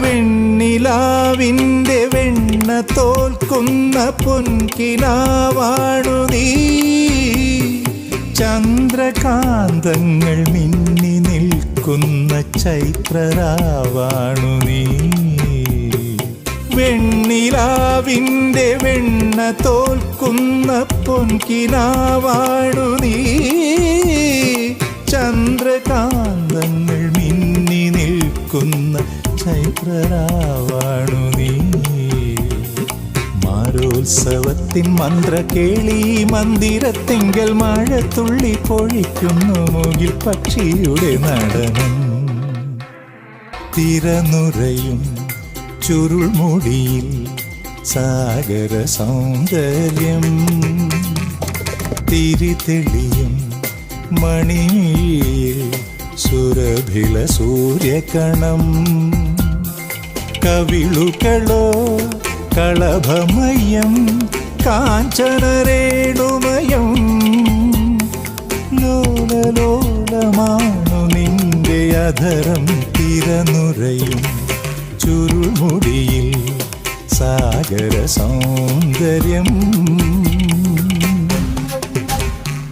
വെണ്ണിലാവിൻ്റെ വെണ്ണ തോൽക്കുന്ന പൊൻകിനാവാണു നീ. ചന്ദ്രകാന്തങ്ങൾ മിന്നി നിൽക്കുന്ന ചൈത്രരാവാണു നീ. വെണ്ണിലാവിൻ്റെ വെണ്ണ തോൽക്കുന്ന പൊൻകിനാവാണു നീ. ചന്ദ്രകാന്തങ്ങൾ മിന്നി നിൽക്കുന്ന ചൈത്രരാവാണു നീ. മാരോത്സവത്തിൻ മന്ത്രകേളി മന്ദിരത്തിങ്കൽ മഴത്തുള്ളി പൊഴിക്കുന്നു മുകിൽ പക്ഷിയുടെ നടനം. തിരനുറയും ചുരുൾമുടിയിൽ സാഗര സൗന്ദര്യം. തിരിതെളിയും മണിയിൽ സുരഭില സൂര്യകണം. കവിളുകളോ കളഭമയം കാഞ്ചനരേണുമയം. ലോലലോലമാണു നിന്റെ അധരം. തിരനുറയും ചുരുൾമുടിയിൽ സാഗര സൗന്ദര്യം.